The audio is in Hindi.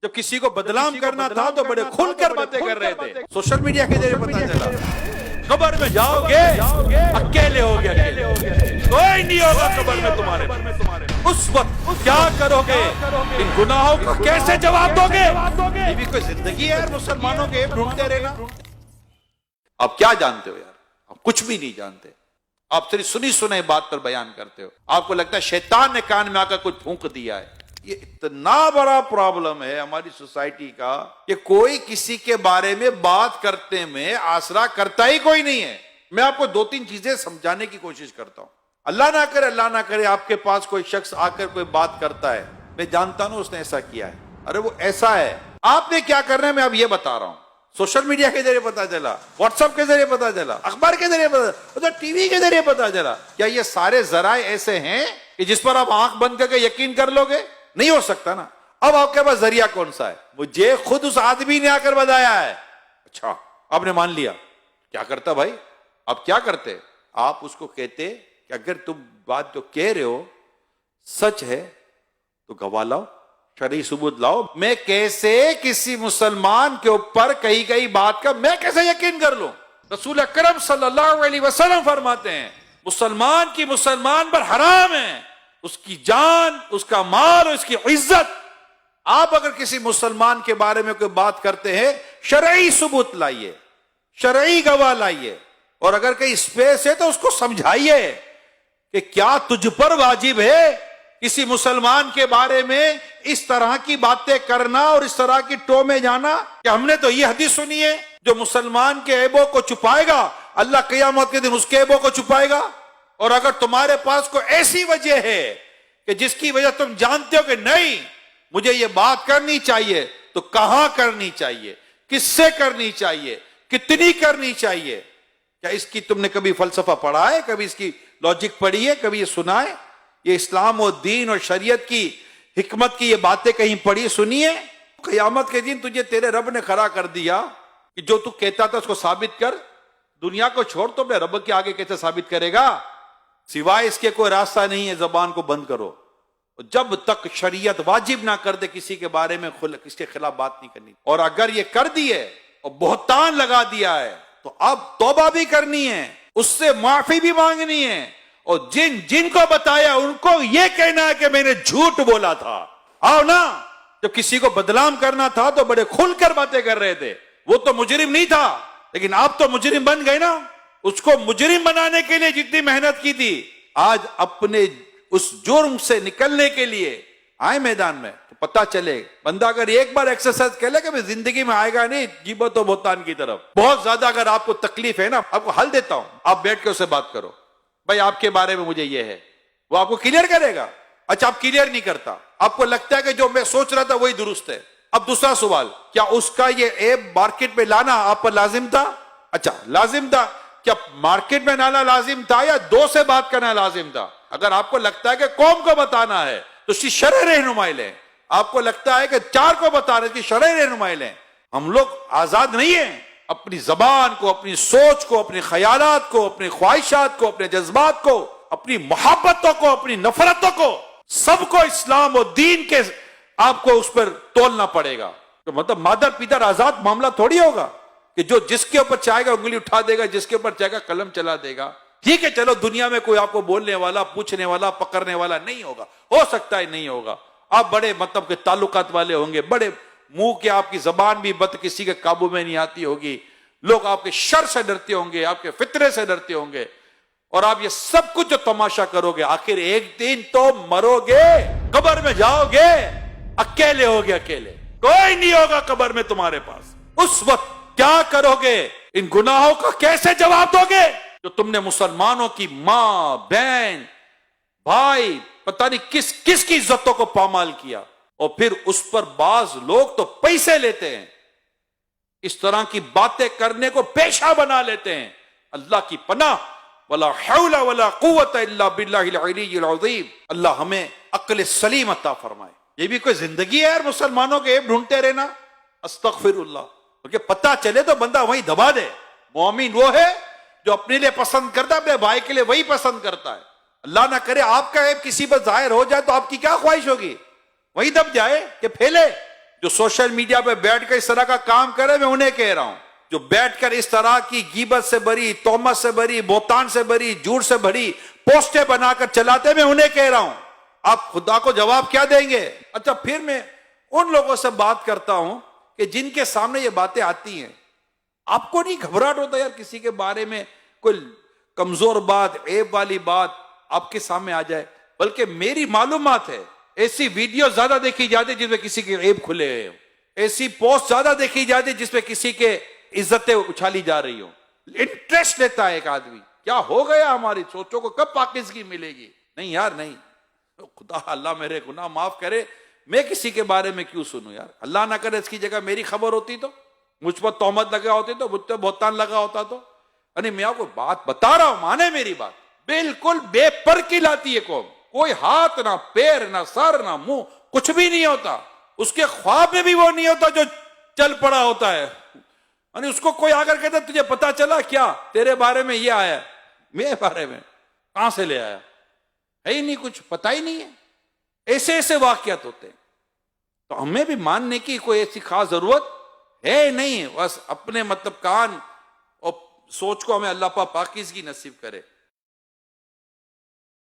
जब किसी को बदनाम करना था तो बड़े खुलकर बातें कर रहे थे। सोशल मीडिया के जरिए पता चला कब्र में जाओगे अकेले हो गए, कोई नहीं होगा कब्र में तुम्हारे। उस वक्त क्या करोगे? इन गुनाहों का कैसे जवाब दोगे? ये भी कोई जिंदगी है यार मुसलमानों के ढूंढते रहना। आप क्या जानते हो यार? आप कुछ भी नहीं जानते। आप सिर्फ सुनी सुनाई बात पर बयान करते हो। आपको लगता है शैतान ने कान में आकर कुछ फूंक दिया है। ये इतना बड़ा प्रॉब्लम है हमारी सोसाइटी का कि कोई किसी के बारे में बात करते में आसरा करता ही कोई नहीं है। मैं आपको दो तीन चीजें समझाने की कोशिश करता हूं। अल्लाह ना करे आपके पास कोई शख्स आकर कोई बात करता है, मैं जानता हूं उसने ऐसा किया है, अरे वो ऐसा है, आपने क्या करना है मैं अब ये बता रहा हूं। सोशल मीडिया के जरिए पता चला, व्हाट्सएप के जरिए पता चला, अखबार के जरिए पता चला, टीवी के जरिए पता चला। क्या ये सारे जराए ऐसे हैं कि जिस पर आप आंख बंद करके यकीन कर लोगे? नहीं हो सकता ना। अब आपके पास जरिया कौन सा है? मुझे खुद उस आदमी ने आकर बताया है। अच्छा, आपने मान लिया। क्या करता भाई? आप क्या करते? आप उसको कहते कि अगर तुम बात जो कह रहे हो सच है तो गवाह लाओ, शरई सबूत लाओ। मैं कैसे किसी मुसलमान के ऊपर कही गई बात का मैं कैसे यकीन कर लूं? रसूल अकरम सल्लल्लाहु अलैहि वसल्लम फरमाते हैं मुसलमान की मुसलमान पर हराम है उसकी जान, उसका माल और उसकी इज्जत। आप अगर किसी मुसलमान के बारे में कोई बात करते हैं, शरई सबूत लाइए, शरई गवाह लाइए, और अगर कहीं स्पेस है तो उसको समझाइए कि क्या तुझ पर वाजिब है किसी मुसलमान के बारे में इस तरह की बातें करना और इस तरह की टो में जाना। कि हमने तो ये हदीस सुनी है जो मुसलमान के ऐबों को छुपाएगा अल्लाह क़यामत के दिन उसके ऐबों को छुपाएगा। और अगर तुम्हारे पास कोई ऐसी वजह है कि जिसकी वजह तुम जानते हो कि नहीं मुझे ये बात करनी चाहिए, तो कहां करनी चाहिए, किससे करनी चाहिए, कितनी करनी चाहिए? क्या इसकी तुमने कभी फलसफा पढ़ा है? कभी इसकी लॉजिक पढ़ी है? कभी ये सुना है? ये इस्लाम और दीन और शरीयत की हिकमत की ये बातें कहीं पढ़ी सुनी है? क़यामत के दिन तुझे तेरे रब ने खड़ा कर दिया कि जो तू कहता था उसको साबित कर। दुनिया को छोड़ तो अपने रब के आगे कैसे साबित करेगा? सिवाय इसके कोई रास्ता नहीं है, जबान को बंद करो। जब तक शरीयत वाजिब ना कर दे किसी के बारे में इसके खिलाफ बात नहीं करनी। और अगर ये कर दी है और बहतान लगा दिया है तो अब तौबा भी करनी है, उससे माफी भी मांगनी है, और जिनको बताया उनको यह कहना है कि मैंने झूठ बोला था। आओ ना, जब किसी को बदनाम करना था तो बड़े खुलकर बातें कर रहे थे। वो तो मुजरिम नहीं था, लेकिन आप तो मुजरिम बन गए ना। उसको मुजरिम बनाने के लिए जितनी मेहनत की थी, आज अपने उस जुर्म से निकलने के लिए आए मैदान में, तो पता चले बंदा अगर एक बार एक्सरसाइज कर ले कि जिंदगी में आएगा नहीं गिबत और बोहतान की तरफ। बहुत ज्यादा अगर आपको तकलीफ है ना, आपको हल देता हूं, आप बैठ के उससे बात करो, भाई आपके बारे में मुझे ये है, वो आपको क्लियर करेगा। अच्छा, आप क्लियर नहीं करता, आपको लगता है कि जो मैं सोच रहा था वही दुरुस्त है। अब दूसरा सवाल, क्या उसका ये ऐप मार्केट में लाना आप पर लाजिम था? अच्छा, लाजिम था। क्या मार्केट में लाना लाजिम था या दो से बात करना लाजिम था? अगर आपको लगता है कि कौम को बताना है तो उसकी शरअ रहनुमाई लें। आपको लगता है कि चार को बताना की शरअ रहनुमाई लें। हम लोग आजाद नहीं है। अपनी जबान को, अपनी सोच को, अपने ख्यालात को, अपनी ख्वाहिशात को, अपने जज्बात को, अपनी मोहब्बतों को, अपनी नफरतों को, सबको इस्लाम और दीन के आपको उस पर तोलना पड़ेगा। तो मतलब मादर पितर आजाद मामला थोड़ी होगा कि जो जिसके ऊपर चाहेगा उंगली उठा देगा, जिसके ऊपर चाहेगा कलम चला देगा। ठीक है, चलो दुनिया में कोई आपको बोलने वाला, पूछने वाला, पकड़ने वाला नहीं होगा, हो सकता है नहीं होगा। आप बड़े मतलब के ताल्लुकात वाले होंगे, बड़े मुंह के, आपकी जबान भी बद किसी के काबू में नहीं आती होगी, लोग आपके शर से डरते होंगे, आपके फितरे से डरते होंगे, और आप ये सब कुछ जो तमाशा करोगे, आखिर एक दिन तो मरोगे, कब्र में जाओगे, अकेले होगे, अकेले, कोई नहीं होगा कब्र में तुम्हारे पास। उस वक्त क्या करोगे? इन गुनाहों का कैसे जवाब दोगे जो तुमने मुसलमानों की मां, बहन, भाई, पता नहीं किस किस की इज्जतों को पामाल किया। और फिर उस पर बाज लोग तो पैसे लेते हैं, इस तरह की बातें करने को पेशा बना लेते हैं। अल्लाह की पनाह, वला हौला वला कुव्वता इल्ला बिल्लाहिल अलीय्यिल अज़ीम। अल्लाह हमें अक्ल सलीम अता फरमाए। ये भी कोई जिंदगी है यार मुसलमानों के ऐब ढूंढते रहना? अस्तगफिरुल्लाह। क्योंकि पता चले तो बंदा वहीं दबा दे। मोमिन वो है जो अपने लिए पसंद करता है, अपने भाई के लिए वही पसंद करता है। अल्लाह ना करे आपका ऐब किसी पर जाहिर हो जाए तो आपकी क्या ख्वाहिश होगी? वही दब जाए कि फैले। जो सोशल मीडिया पे बैठकर इस तरह का काम करे, मैं उन्हें कह रहा हूं, जो बैठकर इस तरह की गीबत से भरी, तोहमत से भरी, बोतान से भरी, झूठ से भरी पोस्टें बनाकर चलाते, मैं उन्हें कह रहा हूं, आप खुदा को जवाब क्या देंगे? अच्छा, फिर मैं उन लोगों से बात करता हूं कि जिनके सामने ये बातें आती हैं, आपको नहीं घबराहट होता यार किसी के बारे में कोई कमजोर बात, ऐब वाली बात आपके सामने आ जाए? बल्कि मेरी मालूमात है, ऐसी वीडियो ज्यादा देखी जाती है जिसमें किसी के ऐब खुले हुए हो, ऐसी पोस्ट ज्यादा देखी जाती है जिसमें किसी के इज्जतें उछाली जा रही हो। इंटरेस्ट लेता है एक आदमी, क्या हो गया हमारी सोचों को, कब पाकिज़गी मिलेगी? नहीं यार नहीं, खुदा अल्लाह मेरे गुनाह माफ करे, मैं किसी के बारे में क्यों सुनूं यार? अल्लाह ना करे इसकी जगह मेरी खबर होती तो, मुझ पर तोहमत लगा होती तो, मुझ पर बोहतान लगा होता तो। अरे मैं आपको बात बता रहा हूं, माने मेरी बात, बिल्कुल बेपर की लाती है कौम, कोई हाथ ना पैर ना सर ना मुंह, कुछ भी नहीं होता, उसके ख्वाब में भी वो नहीं होता जो चल पड़ा होता है। यानी उसको कोई आकर कहता तुझे पता चला क्या, तेरे बारे में ये आया, मेरे बारे में कहां से ले आया? है ही नहीं, कुछ पता ही नहीं है। ऐसे ऐसे वाकयात होते हैं, तो हमें भी मानने की कोई ऐसी खास जरूरत है नहीं, बस अपने मतलब कान और सोच को हमें अल्लाह पाक पाकीज़गी नसीब करे।